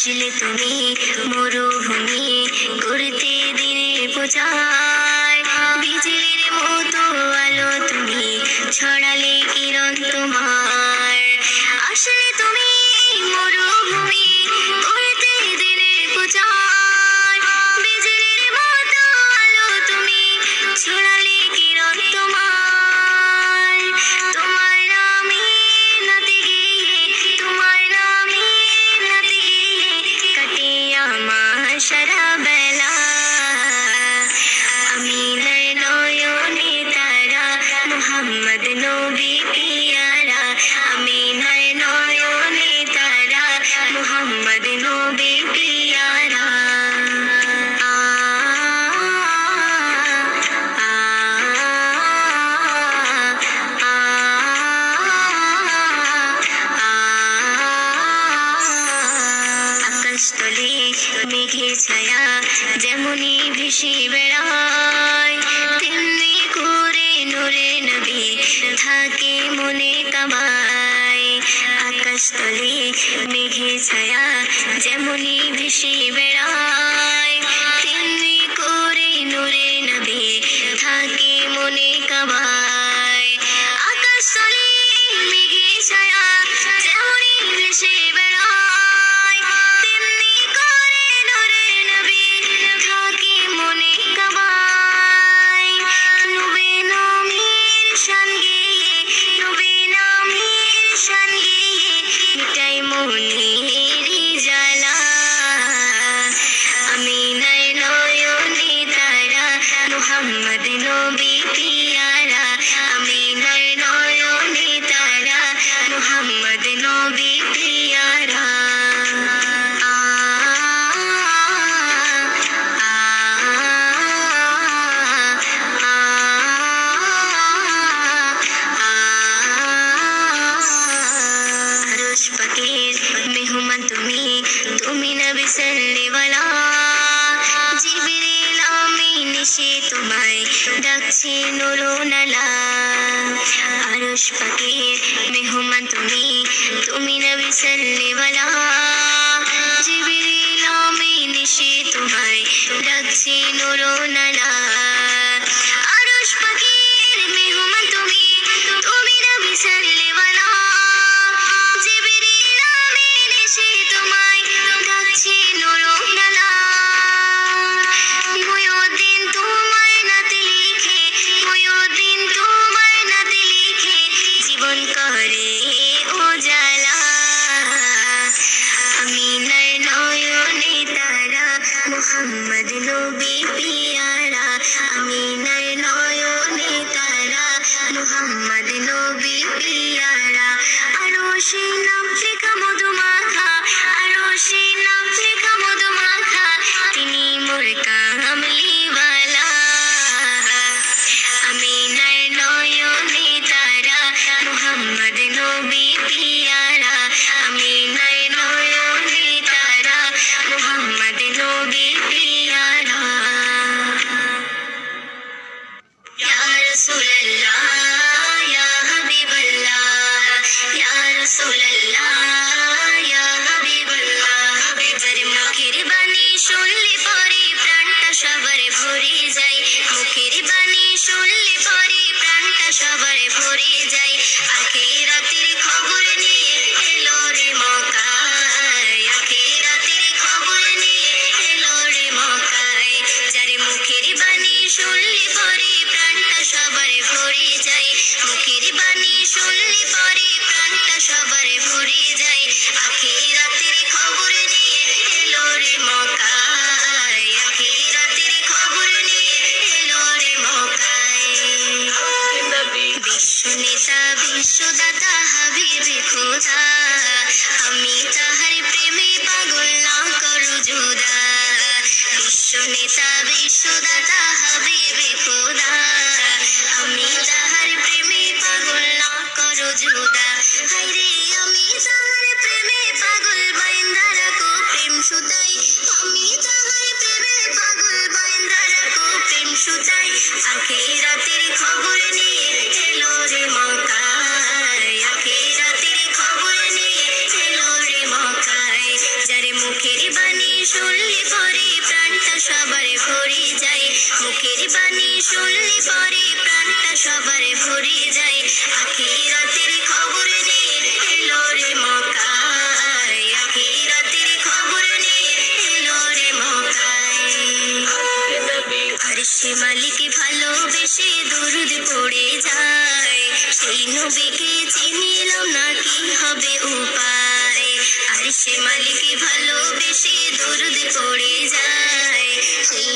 আসলে তুমি মরুভূমি করতে দিনের প্রচার, বিজলির মতো আলো তুমি ছড়ালে কিরণ তোমার। আসলে তুমি মরুভূমি করতে দিনের প্রচার, বিজলির মতো আলো তুমি ছড়ালে কিরণ তোমার। তোমার নামে নাতে গিয়ে, তোমার নামে নাতে গিয়ে কাটে আমার সারা বেলা। আমিনার নয়নে তারা মুহাম্মদ নবী পিয়ারা, আমিনার নয়নে তারা মুহাম্মদ নবী পিয়ারা। আকাশতলে মেঘের ছায়া যেমনি ভেসে বেড়ায়, তেমনি করে নূরে নবী থাকে মনে কামায়। আকাশতলে মেঘের ছায়া যেমনি ভেসে বেড়ায়, তেমনি করে নূরে নবী থাকে মনে কামায়। আকাশতলে মেঘের ছায়া যেমনি ভেসে বেড়ায়, তেমনি করে নূরে নবী থাকে মনে কামায়। নবী নামের শান গেয়ে, নবী নামের শান গেয়ে মিটাই মনের জ্বালা। আমিনার নয়নে তারা মুহাম্মদ নবী পিয়ারা, আমিনার নয়নে তারা মুহাম্মদ নবী পিয়ারা। আরশ পাকের মেহমান তুমি, তুমি নবী সাল্লিওয়ালা। জিবরিল আমিন এসে তোমায় ডাকছে নুরুনালা। আরশ পাকের মেহমান তুমি, তুমি নবী সাল্লিওয়ালা। জিবরিল আমিন এসে তোমায় ডাকছে নুরুনালা। আরশ পাকের মেহমান তুমি, তুমি নবী সাল্লিওয়ালা। জিবরিল আমিন এসে তোমায় ডাকছে নুরুনালা। মুয়ুদ্দিন তোমার নাতে লিখে, মুয়ুদ্দিন তোমার নাতে লিখে জীবন করে উজালা। আমিনার নয়নে তারা মুহাম্মদ নবী পিয়ারা, আমিনার নয়নে তারা মুহাম্মদ নবী পিয়ারা। আরশে নাম লেখা মধুমাখা, আরশে নাম লেখা মধুমাখা, তিনি মোর কামলিওয়ালা। আমিনার নয়নে তারা মুহাম্মদ নবী পিয়ারা, আমিনার নয়নে তারা মুহাম্মদ নবী পিয়ারা। ইয়া রাসূলুল্লাহ ইয়া হাবিবাল্লাহ, ইয়া রাসূলুল্লাহ ইয়া হাবিবাল্লাহ। যার মুখের বাণী শুনলে পরে প্রাণটা সবার ভরে যায়, মুখের বাণী শুনলে পরে প্রাণটা সবার ভরে যায়। আখিরাতের খবর নিয়ে এলো রে মক্কায়, আখিরাতের খবর নিয়ে এলো রে মক্কায়। যার মুখের বাণী শুনলে পরে প্রাণটা সবার ভরে যায়, মুখের বাণী শুনলে পরে প্রাণটা সবার ভরে যায়। আখিরাতের খবর নিয়ে এলো রে মক্কায়, আখিরাতের খবর নিয়ে এলো রে মক্কায়। বিশ্ব নেতা বিশ্বদাতা হাবিবে খোদা, আমি তাহার প্রেমে পাগল না করু জুদা। বিশ্ব নেতা বিশ্বদাতা হাবিবে খোদা, আমি তাহার প্রেমে পাগল না করু জুদা। হায়রে আমি তাহার প্রেমে পাগল বাইন্ধা রাখো প্রেম সুতাই, আমি তাহার প্রেমে পাগল বাইন্ধা রাখো প্রেম সুতাই। আখিরাতের খবর নিয়ে এলো রে মক্কায়, আখিরাতের খবর নিয়ে এলো রে মক্কায়। যার মুখের সবার ভরে যায় আখিরাতের খবর নিয়ে এলো রে মক্কায় আখিরাতের খবর নিয়ে এলো রে মক্কায় আরশে মালিক ভালোবেসে দরুদ পড়ে যায় সেই নবীকে চিনিলাম না কি হবে উপায় আরশে মালিক ভালোবেসে দরুদ পড়ে যায় সেই